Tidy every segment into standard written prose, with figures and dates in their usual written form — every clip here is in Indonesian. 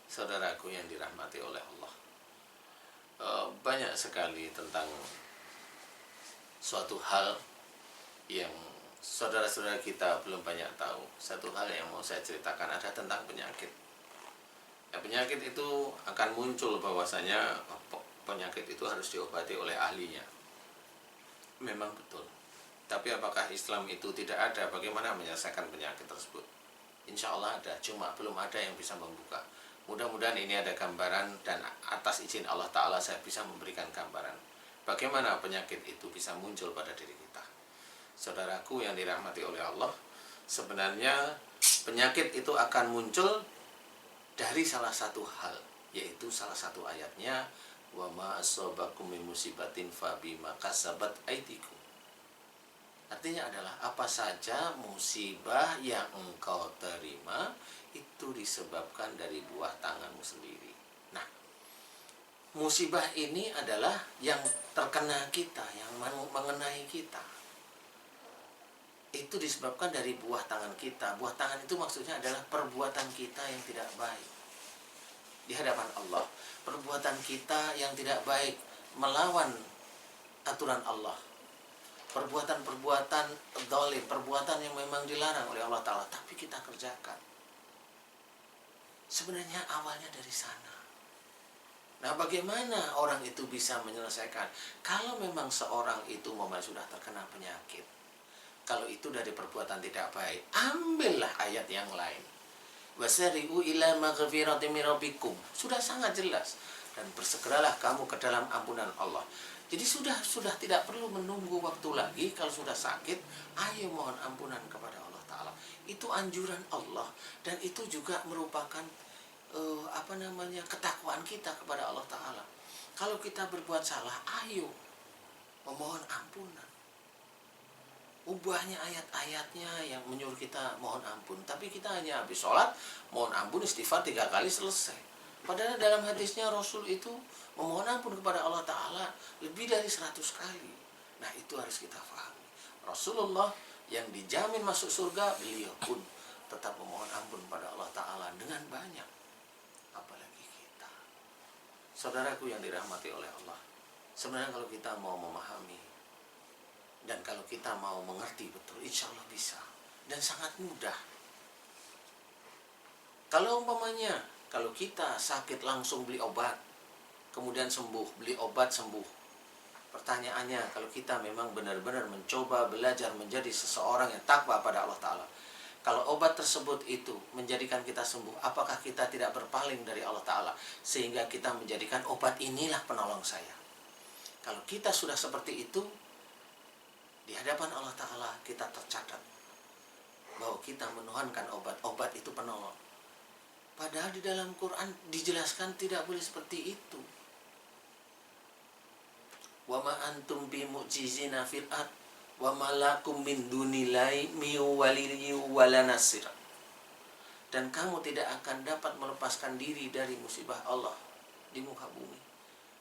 Saudaraku yang dirahmati oleh Allah, banyak sekali tentang suatu hal yang saudara-saudara kita belum banyak tahu. Satu hal yang mau saya ceritakan ada tentang penyakit. Penyakit itu akan muncul bahwasanya penyakit itu harus diobati oleh ahlinya. Memang betul. Tapi apakah Islam itu tidak ada bagaimana menyelesaikan penyakit tersebut? Insya Allah ada, cuma belum ada yang bisa membuka. Mudah-mudahan ini ada gambaran, dan atas izin Allah Ta'ala saya bisa memberikan gambaran bagaimana penyakit itu bisa muncul pada diri kita. Saudaraku yang dirahmati oleh Allah, sebenarnya penyakit itu akan muncul dari salah satu hal, yaitu salah satu ayatnya, wa ma asabakum min musibatin fa bima kasabat aydikum. Artinya adalah apa saja musibah yang engkau terima itu disebabkan dari buah tanganmu sendiri. Nah, musibah ini adalah yang terkena kita, yang mengenai kita. Itu disebabkan dari buah tangan kita. Buah tangan itu maksudnya adalah perbuatan kita yang tidak baik di hadapan Allah. Perbuatan kita yang tidak baik melawan aturan Allah. Perbuatan-perbuatan zalim, perbuatan yang memang dilarang oleh Allah Ta'ala, tapi kita kerjakan. Sebenarnya awalnya dari sana. Nah, bagaimana orang itu bisa menyelesaikan? Kalau memang seorang itu sudah terkena penyakit, kalau itu dari perbuatan tidak baik, ambillah ayat yang lain. Wasari'u ila maghfiratin min rabbikum. Sudah sangat jelas. Dan bersegeralah kamu ke dalam ampunan Allah. Jadi sudah tidak perlu menunggu waktu lagi. Kalau sudah sakit, ayo mohon ampunan kepada Allah Ta'ala. Itu anjuran Allah. Dan itu juga merupakan ketakwaan kita kepada Allah Ta'ala. Kalau kita berbuat salah, ayo memohon ampunan. Ubahnya ayat-ayatnya yang menyuruh kita mohon ampun. Tapi kita hanya habis sholat, mohon ampun, istighfar 3 kali, selesai. Padahal dalam hadisnya Rasul itu memohon ampun kepada Allah Ta'ala lebih dari 100 kali. Nah, itu harus kita pahami. Rasulullah yang dijamin masuk surga, beliau pun tetap memohon ampun kepada Allah Ta'ala dengan banyak. Apalagi kita. Saudaraku yang dirahmati oleh Allah, sebenarnya kalau kita mau memahami dan kalau kita mau mengerti betul, insya Allah bisa. Dan sangat mudah. Kalau umpamanya, kalau kita sakit langsung beli obat, kemudian sembuh, beli obat sembuh. Pertanyaannya, kalau kita memang benar-benar mencoba belajar menjadi seseorang yang takwa pada Allah Ta'ala, kalau obat tersebut itu menjadikan kita sembuh, apakah kita tidak berpaling dari Allah Ta'ala sehingga kita menjadikan obat inilah penolong saya? Kalau kita sudah seperti itu, di hadapan Allah Ta'ala kita tercatat bahwa kita menuhankan obat itu penolong. Padahal di dalam Quran dijelaskan tidak boleh seperti itu. Wa ma antum bi mu'jizina fil ard wa ma lakum min dunillahi min waliyyin wala nasir. Dan kamu tidak akan dapat melepaskan diri dari musibah Allah di muka bumi.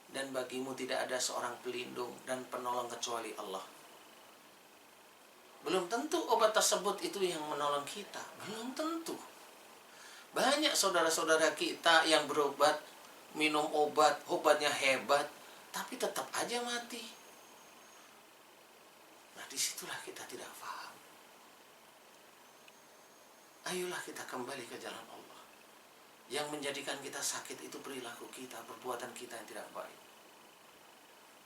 Dan bagimu tidak ada seorang pelindung dan penolong kecuali Allah. Belum tentu obat tersebut itu yang menolong kita. Belum tentu. Banyak saudara-saudara kita yang berobat, minum obatnya hebat, tapi tetap aja mati. Nah, disitulah kita tidak paham. Ayolah kita kembali ke jalan Allah. Yang menjadikan kita sakit itu perilaku kita, perbuatan kita yang tidak baik.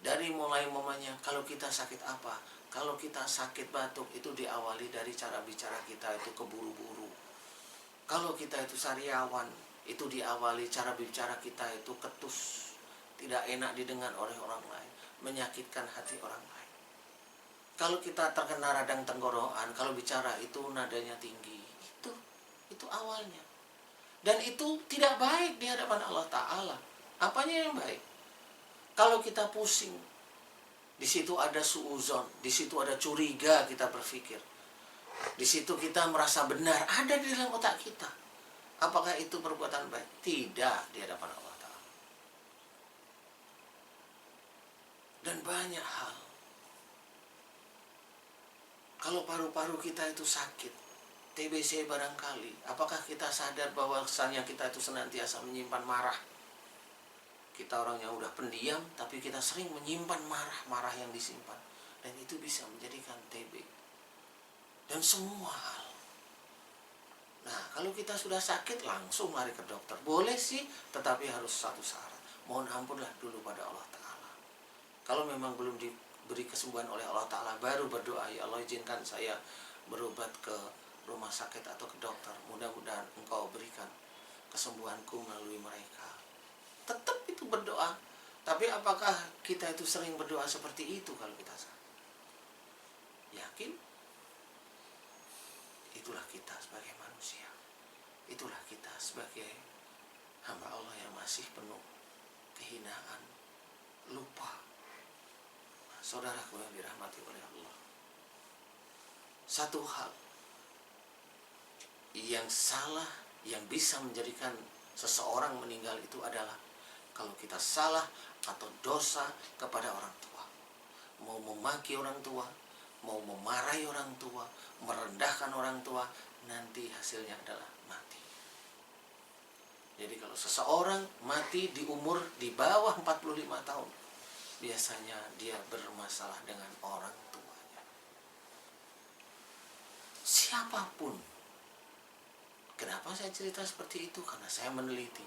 Dari mulai momennya, kalau kita sakit apa? Kalau kita sakit batuk, itu diawali dari cara bicara kita itu keburu-buru. Kalau kita itu sariawan, itu diawali cara bicara kita itu ketus, tidak enak didengar oleh orang lain, menyakitkan hati orang lain. Kalau kita terkena radang tenggorokan, kalau bicara itu nadanya tinggi, itu awalnya. Dan itu tidak baik di hadapan Allah Ta'ala. Apanya yang baik? Kalau kita pusing, di situ ada suuzon, di situ ada curiga, kita berpikir. Di situ kita merasa benar, ada di dalam otak kita. Apakah itu perbuatan baik? Tidak di hadapan Allah Ta'ala. Dan banyak hal. Kalau paru-paru kita itu sakit, TBC barangkali. Apakah kita sadar bahwasanya kita itu senantiasa menyimpan marah? Kita orang yang udah pendiam, tapi kita sering menyimpan marah yang disimpan. Dan itu bisa menjadikan TB. Dan semua hal. Nah, kalau kita sudah sakit, langsung lari ke dokter. Boleh sih, tetapi harus satu syarat. Mohon ampunlah dulu pada Allah Ta'ala. Kalau memang belum diberi kesembuhan oleh Allah Ta'ala, baru berdoa, ya Allah izinkan saya berobat ke rumah sakit atau ke dokter. Mudah-mudahan Engkau berikan kesembuhanku melalui mereka. Tetap itu berdoa. Tapi apakah kita itu sering berdoa seperti itu kalau kita sakit? Yakin? Itulah kita sebagai manusia. Itulah kita sebagai hamba Allah yang masih penuh kehinaan, lupa. Saudaraku yang dirahmati oleh Allah, satu hal yang salah yang bisa menjadikan seseorang meninggal itu adalah kalau kita salah atau dosa kepada orang tua. Mau memaki orang tua, mau memarahi orang tua, merendahkan orang tua, nanti hasilnya adalah mati. Jadi kalau seseorang mati di umur di bawah 45 tahun, biasanya dia bermasalah dengan orang tuanya. Siapapun. Kenapa saya cerita seperti itu? Karena saya meneliti.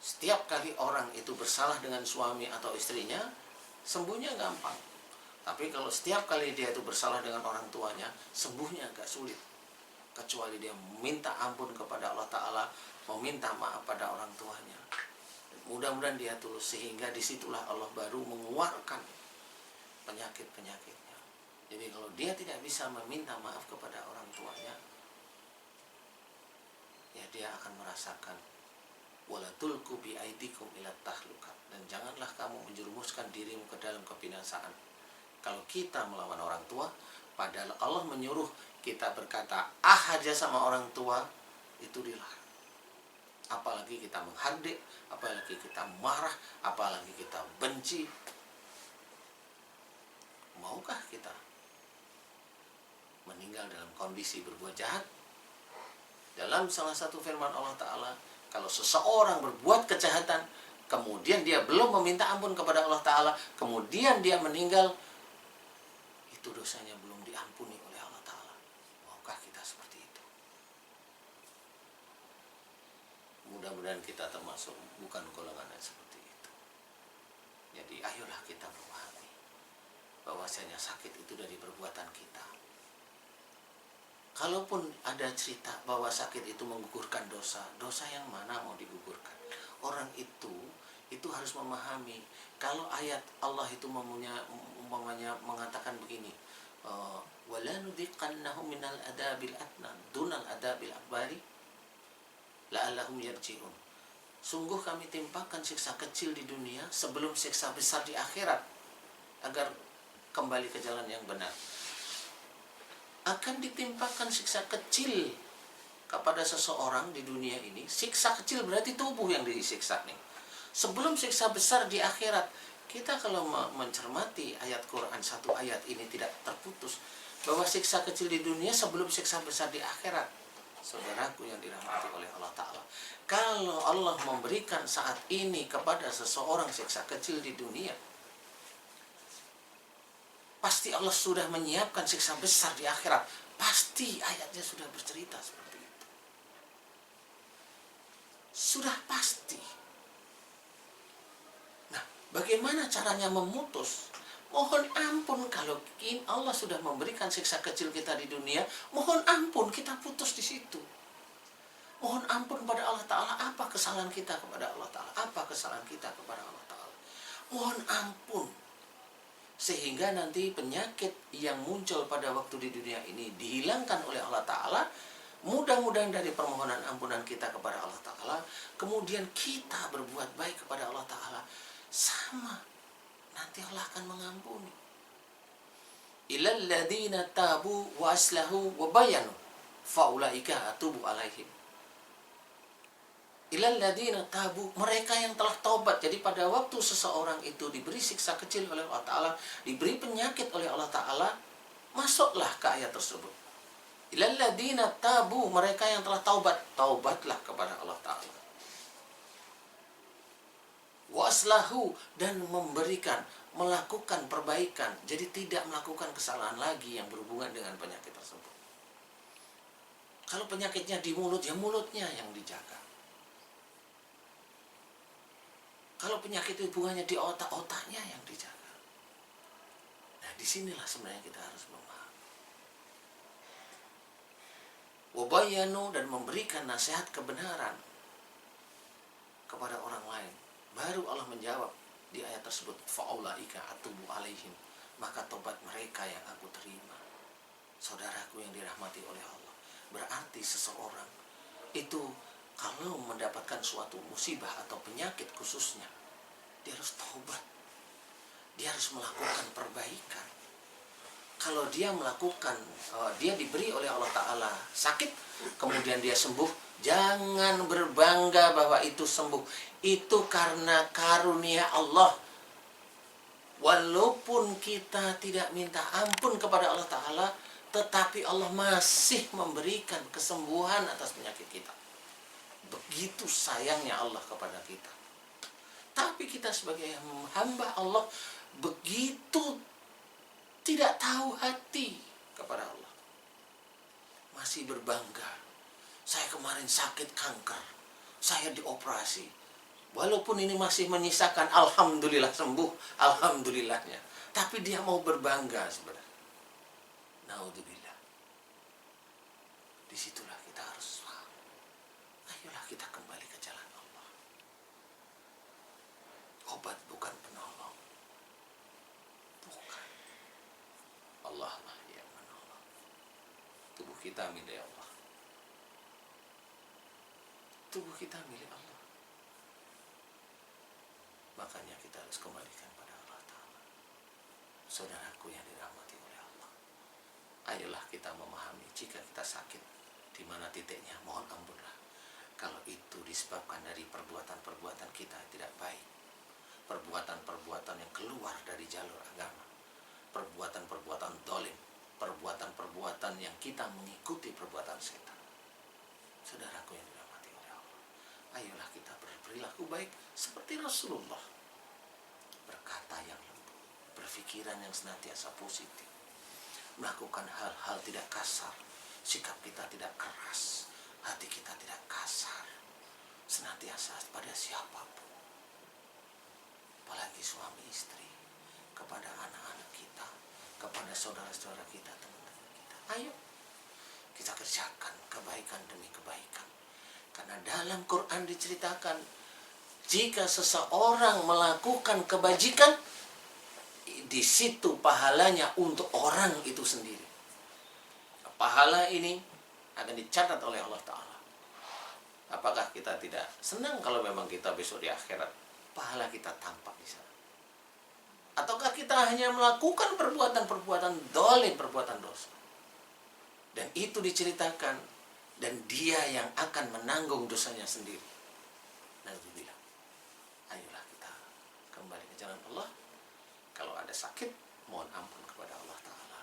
Setiap kali orang itu bersalah dengan suami atau istrinya, sembuhnya gampang. Tapi kalau setiap kali dia itu bersalah dengan orang tuanya, sembuhnya agak sulit. Kecuali dia meminta ampun kepada Allah Ta'ala, meminta maaf pada orang tuanya. Mudah-mudahan dia tulus, sehingga disitulah Allah baru mengeluarkan penyakit-penyakitnya. Jadi kalau dia tidak bisa meminta maaf kepada orang tuanya, ya dia akan merasakan wala tulqu bi aidikum ila tahlukat, dan janganlah kamu menjerumuskan dirimu ke dalam kebinasaan. Kalau kita melawan orang tua, padahal Allah menyuruh kita berkata aja sama orang tua, itu dilarang. Apalagi kita menghardik, apalagi kita marah, apalagi kita benci. Maukah kita meninggal dalam kondisi berbuat jahat? Dalam salah satu firman Allah Ta'ala, kalau seseorang berbuat kejahatan, kemudian dia belum meminta ampun kepada Allah Ta'ala, kemudian dia meninggal, itu dosanya belum diampuni oleh Allah Ta'ala. Maukah kita seperti itu? Mudah-mudahan kita termasuk bukan golongan yang seperti itu. Jadi ayolah kita memahami bahwasanya sakit itu dari perbuatan kita. Kalaupun ada cerita bahwa sakit itu menggugurkan dosa, dosa yang mana mau digugurkan? Orang itu harus memahami. Kalau ayat Allah itu umpamanya mengatakan begini, wala nudziqannahum minal adabil adna dunal adabil akbari la'allahum yarji'un. Sungguh kami timpakan siksa kecil di dunia sebelum siksa besar di akhirat, agar kembali ke jalan yang benar. Akan ditimpakan siksa kecil kepada seseorang di dunia ini. Siksa kecil berarti tubuh yang disiksa nih. Sebelum siksa besar di akhirat. Kita kalau mencermati ayat Quran, satu ayat ini tidak terputus, bahwa siksa kecil di dunia sebelum siksa besar di akhirat. Saudaraku yang dirahmati oleh Allah Ta'ala, kalau Allah memberikan saat ini kepada seseorang siksa kecil di dunia, pasti Allah sudah menyiapkan siksa besar di akhirat. Pasti ayatnya sudah bercerita seperti itu. Sudah pasti. Nah, bagaimana caranya memutus? Mohon ampun kalau Allah sudah memberikan siksa kecil kita di dunia, mohon ampun, kita putus di situ. Mohon ampun kepada Allah Ta'ala, apa kesalahan kita kepada Allah Ta'ala? Apa kesalahan kita kepada Allah Ta'ala? Mohon ampun. Sehingga nanti penyakit yang muncul pada waktu di dunia ini dihilangkan oleh Allah Ta'ala. Mudah-mudahan dari permohonan ampunan kita kepada Allah Ta'ala, kemudian kita berbuat baik kepada Allah Ta'ala, sama, nanti Allah akan mengampuni. Ilal ladzina tabu wa aslahu wa bayanu faulaika atubu alaihim. Ilal ladzina tabu, mereka yang telah taubat. Jadi pada waktu seseorang itu diberi siksa kecil oleh Allah Ta'ala, diberi penyakit oleh Allah Ta'ala, masuklah ke ayat tersebut. Illal ladzina tabu, mereka yang telah taubat, taubatlah kepada Allah Ta'ala. Waslahu, dan melakukan perbaikan, jadi tidak melakukan kesalahan lagi yang berhubungan dengan penyakit tersebut. Kalau penyakitnya di mulut, ya mulutnya yang dijaga. Kalau penyakit hubungannya di otak-otaknya yang dijaga. Nah, disinilah sebenarnya kita harus memahami. Wabayanu, dan memberikan nasihat kebenaran kepada orang lain. Baru Allah menjawab di ayat tersebut, fa'ulaika atubu alaihim, maka tobat mereka yang aku terima. Saudaraku yang dirahmati oleh Allah, berarti seseorang itu kalau mendapatkan suatu musibah atau penyakit khususnya, dia harus taubat, dia harus melakukan perbaikan. Kalau dia melakukan, dia diberi oleh Allah Ta'ala sakit, kemudian dia sembuh, jangan berbangga bahwa itu sembuh. Itu karena karunia Allah. Walaupun kita tidak minta ampun kepada Allah Ta'ala, tetapi Allah masih memberikan kesembuhan atas penyakit kita. Begitu sayangnya Allah kepada kita. Tapi kita sebagai hamba Allah begitu tidak tahu hati kepada Allah. Masih berbangga. Saya kemarin sakit kanker, saya dioperasi. Walaupun ini masih menyisakan alhamdulillah sembuh, alhamdulillahnya. Tapi dia mau berbangga sebenarnya. Naudzubillah. Disitulah kita harus paham. Ayolah kita kembali ke jalan Allah. Obat bukan penolong. Bukan. Allah lah yang menolong. Tubuh kita milik Allah. Tubuh kita milik Allah. Makanya kita harus kembalikan pada Allah Ta'ala. Saudaraku yang dirahmati oleh Allah, ayolah kita memahami jika kita sakit, di mana titiknya, mohon ampunlah. Kalau itu disebabkan dari perbuatan-perbuatan kita tidak baik, perbuatan-perbuatan yang keluar dari jalur agama, perbuatan-perbuatan dolim, perbuatan-perbuatan yang kita mengikuti perbuatan setan. Saudaraku yang dirahmati oleh Allah, ayolah kita berperilaku baik seperti Rasulullah, berkata yang lembut, berpikiran yang senantiasa positif, melakukan hal-hal tidak kasar, sikap kita tidak keras, hati kita tidak kasar, senantiasa pada siapapun, apalagi suami istri, kepada anak-anak kita, kepada saudara-saudara kita, teman-teman kita. Ayo kita kerjakan kebaikan demi kebaikan. Karena dalam Quran diceritakan, jika seseorang melakukan kebajikan, di situ pahalanya untuk orang itu sendiri. Pahala ini akan dicatat oleh Allah Ta'ala. Apakah kita tidak senang kalau memang kita besok di akhirat pahala kita tampak di sana? Ataukah kita hanya melakukan perbuatan-perbuatan dolim, perbuatan dosa? Dan itu diceritakan, dan dia yang akan menanggung dosanya sendiri. Nauzubillah. Ayolah kita kembali ke jalan Allah. Kalau ada sakit, mohon ampun kepada Allah Ta'ala.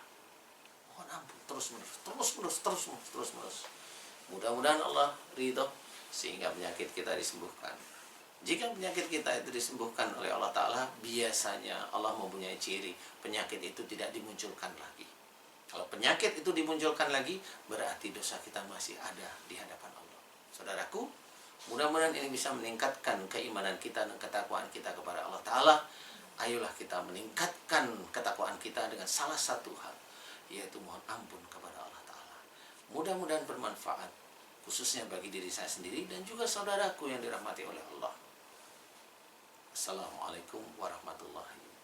Mohon ampun terus menerus. Mudah-mudahan Allah ridho sehingga penyakit kita disembuhkan. Jika penyakit kita itu disembuhkan oleh Allah Ta'ala, biasanya Allah mempunyai ciri penyakit itu tidak dimunculkan lagi. Kalau penyakit itu dimunculkan lagi, berarti dosa kita masih ada di hadapan Allah. Saudaraku, mudah-mudahan ini bisa meningkatkan keimanan kita dan ketakwaan kita kepada Allah Ta'ala. Ayolah kita meningkatkan ketakwaan kita dengan salah satu hal, yaitu mohon ampun kepada Allah Ta'ala. Mudah-mudahan bermanfaat, khususnya bagi diri saya sendiri dan juga saudaraku yang dirahmati oleh Allah. Assalamualaikum warahmatullahi wabarakatuh.